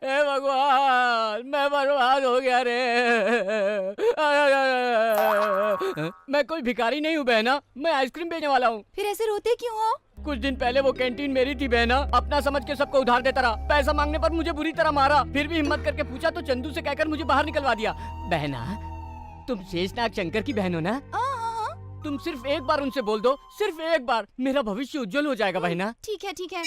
हे भगवान, मैं बर्बाद हो गया रे। मैं कोई भिखारी नहीं हूँ बहना, मैं आइसक्रीम बेचने वाला हूँ। फिर ऐसे रोते क्यों हो? कुछ दिन पहले वो कैंटीन मेरी थी बहना, अपना समझ के सबको उधार देता रहा। पैसा मांगने पर मुझे बुरी तरह मारा, फिर भी हिम्मत करके पूछा तो चंदू से कहकर मुझे बाहर निकलवा दिया। बहना, तुम शेषनाग शंकर की बहन हो ना? तुम सिर्फ एक बार उनसे बोल दो, सिर्फ एक बार, मेरा भविष्य उज्जवल हो जाएगा बहना। ठीक है ठीक है।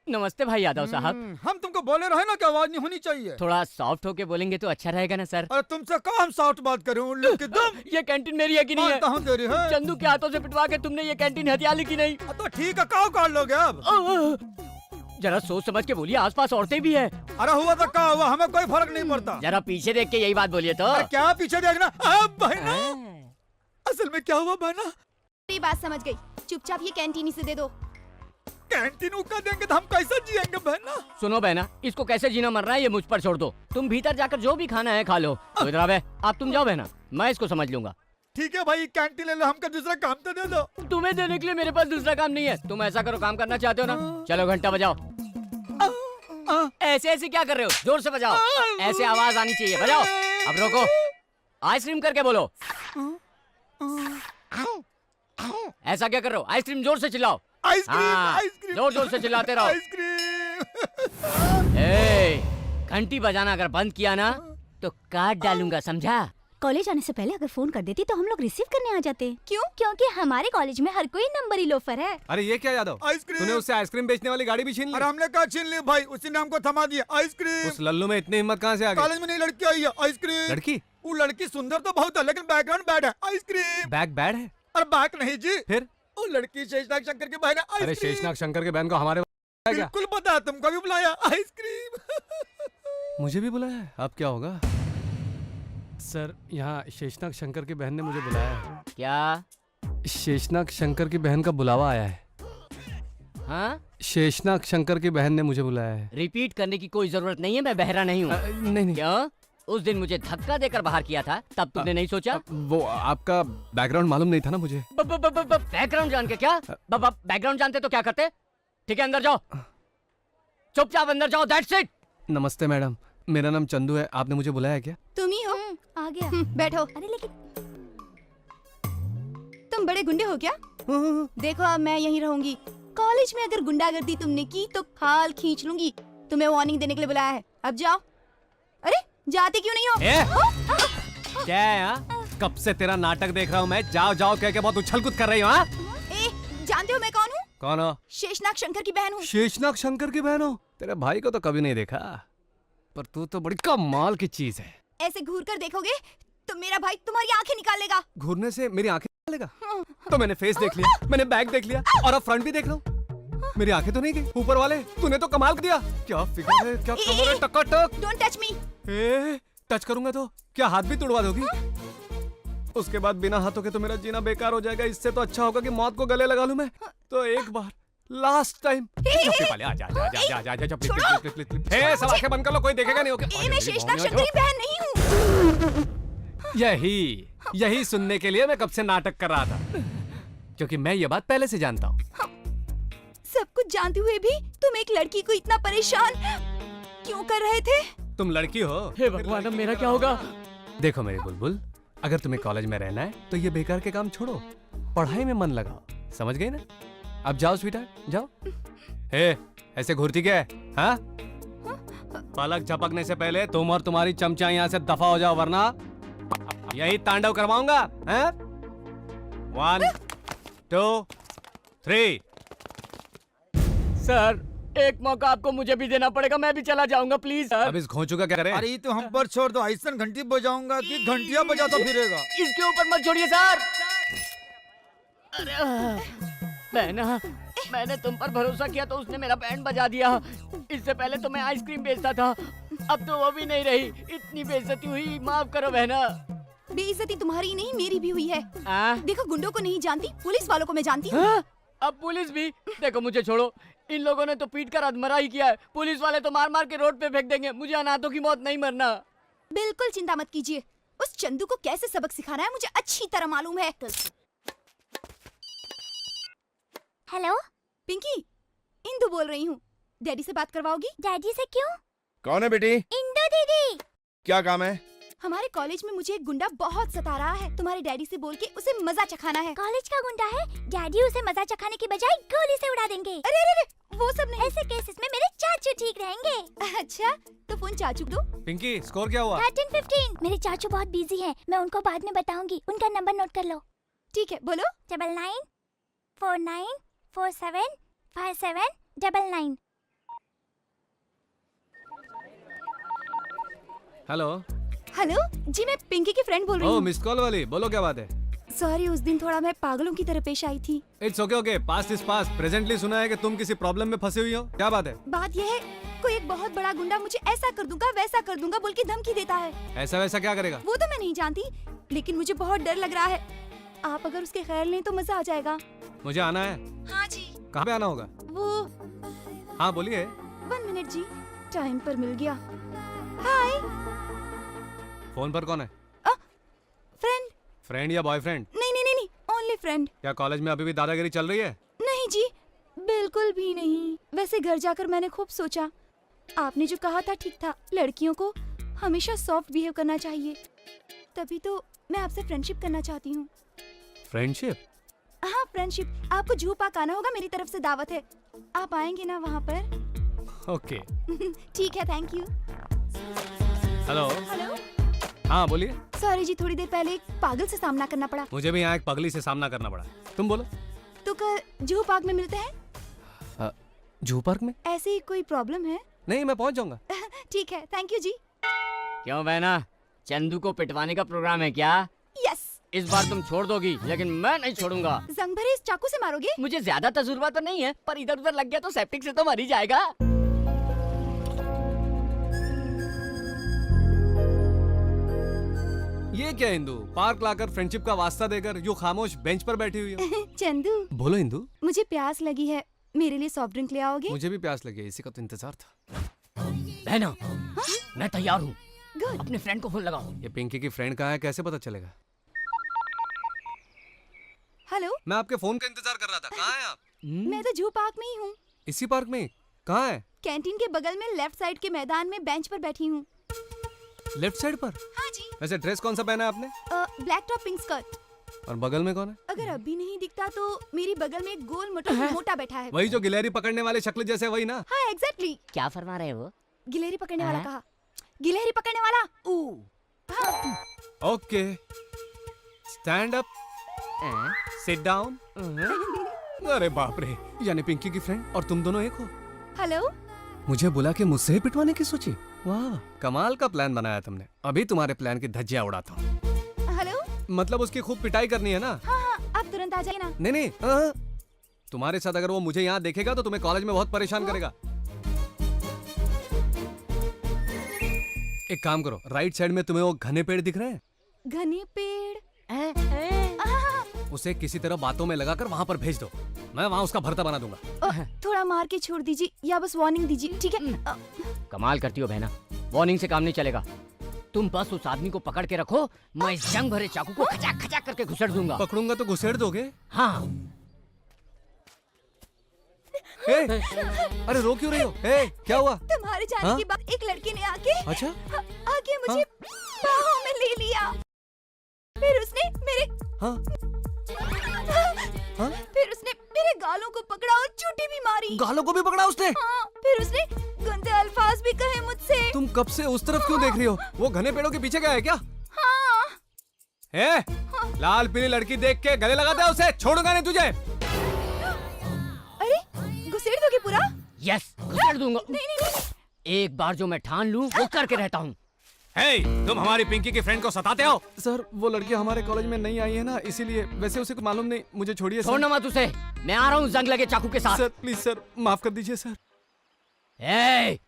नमस्ते भाई यादव साहब। हम तुमको बोले रहे ना कि आवाज नहीं होनी चाहिए। थोड़ा सॉफ्ट होके बोलेंगे तो अच्छा रहेगा ना सर। अरे तुमसे कहाँ हम सॉफ्ट बात करें, उन लोग की दम। ये कैंटीन मेरी है कि नहीं है? मानता हूँ तेरी है। चंदू के हाथों से पिटवा के तुमने ये कैंटीन हथिया ली की नहीं? तो ठीक है, कहाँ काट लोगे अब? जरा सोच समझ के बोलिए, आसपास औरतें भी है। अरे हुआ तो क्या हुआ, हमें कोई फर्क नहीं पड़ता। जरा पीछे देख के यही बात बोलिए तो। अरे क्या पीछे देखना? अब बहना, असल में क्या हुआ बहना? मेरी बात समझ गई, चुपचाप ये कैंटीन ही से दे दो। कैंटीन का देंगे तो हम कैसे जिएंगे बहना? सुनो बहना, इसको कैसे जीना मरना है ये मुझ पर छोड़ दो। तुम भीतर जाकर जो भी खाना है खा लो। तो इधर आवे, आप तुम जाओ बहना, मैं इसको समझ लूंगा। ठीक है भाई, कैंटीन ले लो, हमको दूसरा काम तो दे दो। तुम्हें देने के लिए मेरे पास दूसरा काम नहीं है। तुम ऐसा करो, काम करना चाहते हो ना, चलो घंटा बजाओ। ऐसे ऐसे क्या कर रहे हो? जोर से बजाओ, ऐसे आवाज आनी चाहिए। बजाओ। अब रोको, आइसक्रीम करके बोलो। ऐसा क्या कर रहे हो? आइसक्रीम जोर से चिल्लाओ। आइसक्रीम, हाँ, आइसक्रीम, जोर जोर से चिल्लाते रहो। आइसक्रीम। घंटी बजाना अगर बंद किया ना तो काट डालूंगा, समझा? कॉलेज आने से पहले अगर फोन कर देती तो हम लोग रिसीव करने आ जाते। क्यों? क्योंकि हमारे कॉलेज में हर कोई नंबरी लोफर है। अरे ये क्या यादव, आइसक्रीम। तूने उससे आइसक्रीम बेचने वाली गाड़ी भी छीन ली? अरे हमने कहा छीन ली भाई, उसी ने हमको थमा दिया। आइसक्रीम। उस लल्लू में इतनी हिम्मत कहाँ से आ गई? कॉलेज में नई लड़की आई है, आइसक्रीम। लड़की? वो लड़की सुंदर तो बहुत है लेकिन बैकग्राउंड बैड है। आइसक्रीम। बैग बैड है? अरे बैक नहीं जी, फिर? वो लड़की शेषनाग शंकर की बहन है। अरे आइसक्रीम। शेषनाग शंकर के बहन को हमारे क्या? बिल्कुल पता है, तुमको भी बुलाया। आइसक्रीम। मुझे भी बुलाया है, अब क्या होगा? सर, यहाँ शेषनाग शंकर की बहन ने मुझे बुलाया है। क्या? शेषनाग शंकर की बहन का बुलावा आया है। हाँ? शेषनाग शंकर की बहन ने मुझे बुलाया है। रिपीट करने की कोई जरूरत नहीं है, मैं बहरा नहीं हूँ। नहीं नहीं, क्यों? उस दिन मुझे धक्का देकर बाहर किया था, तब तुमने नहीं सोचा? वो आपका बैकग्राउंड मालूम नहीं था ना मुझे। बैकग्राउंड जान के क्या? बैकग्राउंड जानते तो क्या करते? ठीक है, अंदर जाओ, चुपचाप अंदर जाओ, दैट्स इट। नमस्ते मैडम, मेरा नाम चंदू है, आपने मुझे बुलाया क्या? तुम ही हो? आ गया। बैठो। अरे लेकिन तुम बड़े गुंडे हो क्या? देखो अब मैं यहीं रहूंगी। कॉलेज में अगर गुंडागर्दी तुमने की तो खाल खींच लूंगी। तुम्हें वार्निंग देने के लिए बुलाया है, अब जाओ। अरे जाते क्यों नहीं हो? क्या है यहाँ? कब से तेरा नाटक देख रहा हूँ मैं, जाओ जाओ कह के बहुत उछल कूद कर रही हो। हाँ? जानते हो मैं कौन हूँ? कौन हो? शेषनाग शंकर की बहन हूँ। शेषनाग शंकर की बहन हो? तेरे भाई को तो कभी नहीं देखा, पर तू तो बड़ी कमाल की चीज है। ऐसे घूर कर देखोगे तो मेरा भाई तुम्हारी आंखें निकाल लेगा। घूरने से मेरी आंखें निकालेगा? तो मैंने फेस देख लिया, मैंने बैक देख लिया और अब फ्रंट भी देख रहा हूँ। मेरी आंखें तो नहीं गई? ऊपर वाले तूने तो कमाल कर दिया। क्या फिगर है, क्या कमर है, टकाटक। Don't touch me. टच करूंगा तो क्या हाथ भी तुड़वा दोगी? उसके बाद बिना हाथों के तो मेरा जीना बेकार हो जाएगा। इससे तो अच्छा होगा कि मौत को गले लगा लूं मैं। तो एक बार लास्ट टाइम चप्पी पहले आ जा जा जा जा जा जा जा प्लीज। हे सब आंखें बंद कर लो, कोई देखेगा नहीं। ओके, मैं शेषनाग शंकर की बहन नहीं हूँ। यही सुनने के लिए मैं कब से नाटक कर रहा था, क्योंकि मैं ये बात पहले से जानता हूँ। सब कुछ जानते हुए भी तुम एक लड़की को इतना परेशान क्यों कर रहे थे? तुम लड़की हो? हे भगवान, अब मेरा क्या होगा? देखो मेरी बुलबुल, अगर तुम्हें कॉलेज में रहना है तो ये बेकार के काम छोड़ो, पढ़ाई में मन लगाओ, समझ गई ना? अब जाओ स्वीटहार्ट, जाओ। हे, ऐसे घूरती क्या है? हाँ? पलक झपकने से पहले तुम और तुम्हारी चमचा यहाँ से दफा हो जाओ, वरना यही तांडव करवाऊंगा। हैं? 1 2 3। सर, एक मौका आपको मुझे भी देना पड़ेगा, मैं भी चला जाऊंगा प्लीज सर। अब इस घोंचू का क्या करें? अरे ये तो हम पर छोड़ दो, ऐसा घंटी बजाऊंगा कि घंटियां बजाता फिरेगा। इसके ऊपर मत छोड़िए सर। अरे बहना, मैंने तुम पर भरोसा किया तो उसने मेरा बैंड बजा दिया। इससे पहले तो मैं आइसक्रीम बेचता था, अब तो वो भी नहीं रही। इतनी बेइज्जती हुई, माफ करो बहना। बेइज्जती तुम्हारी नहीं मेरी भी हुई है। आ? देखो गुंडों को नहीं जानती, पुलिस वालों को मैं जानती हूँ। हाँ? अब पुलिस भी? देखो मुझे छोड़ो, इन लोगों ने तो पीट कर अधमरा ही किया है। पुलिस वाले तो मार मार के रोड पे फेंक देंगे। मुझे अनाथों की मौत नहीं मरना। बिल्कुल चिंता मत कीजिए, उस चंदू को कैसे सबक सिखाना है मुझे अच्छी तरह मालूम है। हेलो पिंकी, इंदु बोल रही हूँ। डैडी से बात करवाओगी? डैडी से क्यों? कौन है बेटी? इंदु दीदी। क्या काम है? हमारे कॉलेज में मुझे एक गुंडा बहुत सता रहा है। तुम्हारे डैडी से बोल के उसे मजा चखाना है। कॉलेज का गुंडा है, डैडी उसे मजा चखाने की बजाय गोली से उड़ा देंगे। अरे अरे अरे, वो सब नहीं। ऐसे केसेस में मेरे चाचू ठीक रहेंगे। अच्छा, तो फोन चाचू को दो। पिंकी स्कोर क्या हुआ? 13-15। मेरे चाचू बहुत बिजी हैं, मैं उनको बाद में बताऊंगी। उनका नंबर नोट कर लो। ठीक है, बोलो। 9949475799। हेलो। हेलो जी, मैं पिंकी की फ्रेंड बोल रही ओ हूँ। मिस कॉल वाली, बोलो क्या बात है? सॉरी, उस दिन थोड़ा मैं पागलों की तरह पेश आई थी। It's okay okay, past is past. Presently सुना है कि तुम किसी प्रॉब्लम में फंसी हुई हो, क्या बात है? बात यह है, कोई एक बहुत बड़ा गुंडा मुझे ऐसा कर दूंगा वैसा कर दूंगा बोल के धमकी देता है। ऐसा वैसा क्या करेगा? वो तो मैं नहीं जानती, लेकिन मुझे बहुत डर लग रहा है। आप अगर उसके ख्याल लें तो मजा आ जाएगा। मुझे आना है। हाँ जी। कहाँ पे आना होगा? वो हाँ बोलिए। 1 मिनट जी, टाइम पर मिल गया। हाय। फोन पर कौन है? फ्रेंड। फ्रेंड या बॉयफ्रेंड? नहीं नहीं नहीं नहीं, ओनली फ्रेंड। क्या कॉलेज में अभी भी दादागिरी चल रही है? नहीं जी, बिल्कुल भी नहीं। वैसे घर जाकर मैंने खूब सोचा, आपने जो कहा था ठीक था। लड़कियों को हमेशा सॉफ्ट बिहेव करना चाहिए। तभी तो मैं आपसे फ्रेंडशिप करना चाहती हूँ। फ्रेंडशिप? हाँ, फ्रेंडशिप। आपको जूहू पार्क आना होगा, मेरी तरफ से दावत है। आप आएंगे ना वहाँ पर? ओके। ठीक है, थैंक यू। हेलो। हेलो। हाँ बोलिए। सॉरी जी, थोड़ी देर पहले एक पागल से सामना करना पड़ा। मुझे भी यहाँ एक पगली से सामना करना पड़ा। तुम बोलो। तो कल जूहू पार्क में मिलते हैं। जूहू पार्क में? ऐसे ही कोई प्रॉब्लम है? नहीं, मैं पहुँच जाऊंगा। ठीक है, थैंक यू जी। क्यों बहना, चंदू को पिटवाने का प्रोग्राम है क्या? यस। इस बार तुम छोड़ दोगी, लेकिन मैं नहीं छोड़ूंगा। जंग भरे इस चाकू से मारोगे? मुझे ज्यादा तजुर्बा तो नहीं है, पर इधर उधर लग गया तो सेप्टिक से तो मर ही जाएगा। ये क्या इंदु, पार्क लाकर फ्रेंडशिप का वास्ता देकर यूं खामोश बेंच पर बैठी हुई हो? चंदू, बोलो इंदु। मुझे प्यास लगी है, मेरे लिए सॉफ्ट ड्रिंक ले आओगे? मुझे भी प्यास लगी है, इसी का तो इंतजार था। बहना, मैं तैयार हूँ। गुड। अपने फ्रेंड को फोन लगाओ। ये पिंकी की फ्रेंड कहाँ है, कैसे पता चलेगा? हेलो। मैं आपके फोन का इंतजार कर रहा था, कहाँ हैं आप? मैं तो जूहू पार्क में ही हूँ। इसी पार्क में? कहाँ है? कैंटीन के बगल में लेफ्ट साइड के मैदान में बेंच पर बैठी हूँ। लेफ्ट साइड पर? हाँ जी। वैसे ड्रेस कौन सा पहना है आपने? Black top pink skirt. और बगल में कौन है? अगर अभी नहीं दिखता तो मेरी बगल में एक गोल मोटा मोटा बैठा है। वही जो गिलहरी पकड़ने वाले शक्ल जैसे, वही ना? हाँ, एग्जैक्टली। क्या फरमा रहे हो? गिलहरी पकड़ने वाला कहा। गिलहरी पकड़ने वाला। Okay, stand up, sit down. अरे बाप रे, यानी पिंकी की फ्रेंड और तुम दोनों एक हो? हेलो। मुझे बुला के मुझसे ही पिटवाने की सोची? वाह, कमाल का प्लान बनाया तुमने। अभी तुम्हारे प्लान की धज्जियां उड़ाता हूँ। हेलो। मतलब उसकी खूब पिटाई करनी है ना? हाँ हाँ, आप तुरंत आ जाइए ना। नहीं नहीं, तुम्हारे साथ अगर वो मुझे यहाँ देखेगा तो तुम्हें कॉलेज में बहुत परेशान करेगा। एक काम करो, राइट साइड में तुम्हें वो घने पेड़ दिख रहे हैं? घने पेड़? उसे किसी तरह बातों में लगाकर वहाँ पर भेज दो, मैं वहाँ उसका भरता बना दूंगा। थोड़ा मार के छोड़ दीजिए या बस वार्निंग दीजिए, ठीक है? कमाल करती हो बहना, वार्निंग से काम नहीं चलेगा। तुम बस उस आदमी को पकड़ के रखो, मैं इस जंग भरे चाकू को खचाक खचाक करके घुसेड़ दूंगा। पकड़ूंगा तो घुसेड़ दोगे? हाँ। ए, अरे रो क्यों रही हो? ए, क्या हुआ? तुम्हारे जाने हाँ? के बाद एक लड़के ने आके अच्छा? आके मुझे बाहों में ले लिया। फिर उसने मेरे हाँ? हाँ? फिर उसने मेरे गालों को पकड़ा और चूटी भी मारी। गालों को भी पकड़ा उसने? हाँ, फिर उसने गंदे अल्फाज भी कहे मुझसे। तुम कब से उस तरफ क्यों देख रही हो? वो घने पेड़ों के पीछे गया है क्या? हाँ। ए, लाल पीली लड़की देख के गले लगाता है उसे, छोड़ूंगा नहीं तुझे। अरे, घुसेड़ दोगे पूरा? यस, घुसेड़ दूंगा। नहीं नहीं नहीं। एक बार जो मैं ठान लूं वो करके रहता हूँ। हे, तुम हमारी पिंकी की फ्रेंड को सताते हो? सर, वो लड़की हमारे कॉलेज में नहीं आई है ना, इसीलिए। वैसे उसे कुछ मालूम नहीं, मुझे छोड़िए सर। छोड़ना मत उसे, मैं आ रहा हूँ जंग लगे चाकू के साथ। सर प्लीज सर, माफ कर दीजिए सर। ए,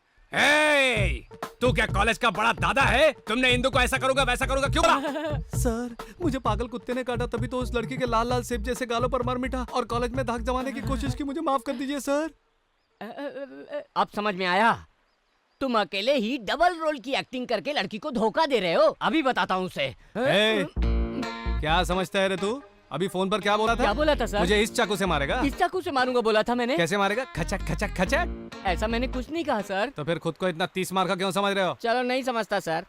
तू क्या कॉलेज का बड़ा दादा है? तुमने इंदु को ऐसा करूंगा वैसा करूंगा क्यों बोला? सर, मुझे पागल कुत्ते ने काटा, तभी तो उस लड़की के लाल लाल सेब जैसे गालों पर मर मिटा और कॉलेज में धाक जमाने की कोशिश की। मुझे माफ कर दीजिए सर। अब समझ में आया, तुम अकेले ही डबल रोल की एक्टिंग करके लड़की को धोखा दे रहे हो। अभी बताता हूँ उसे। क्या समझता है रे तू? अभी फोन पर क्या बोला था? क्या बोला था सर? मुझे इस चाकू से मारेगा? इस चाकू से मारूंगा बोला था मैंने। कैसे मारेगा? खचक खचक खचक। ऐसा मैंने कुछ नहीं कहा सर। तो फिर खुद को इतना 30 मार का क्यों समझ रहे हो? चलो नहीं समझता सर।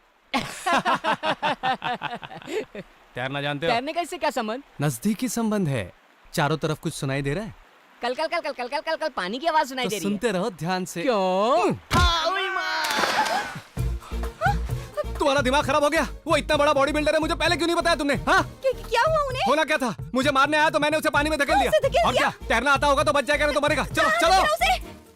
तैरना जानते हो? तैरने का इससे क्या संबंध? नजदीकी संबंध है। चारों तरफ कुछ सुनाई दे रहा है? कल कल कल कल कल कल कल कल पानी की आवाज सुनाई तो दे रही है। सुनते रहो ध्यान से। क्यों? तुम्हारा दिमाग खराब हो गया? वो इतना बड़ा बॉडी बिल्डर है, मुझे पहले क्यों नहीं बताया तुमने? हाँ? क्या हुआ उन्हें? होना क्या था? मुझे मारने आया तो मैंने उसे पानी में धकेल दिया। उसे धकेल और दिया? क्या? तैरना आता होगा तो बच जाएगा, नहीं तो मरेगा। चलो चलो। उसे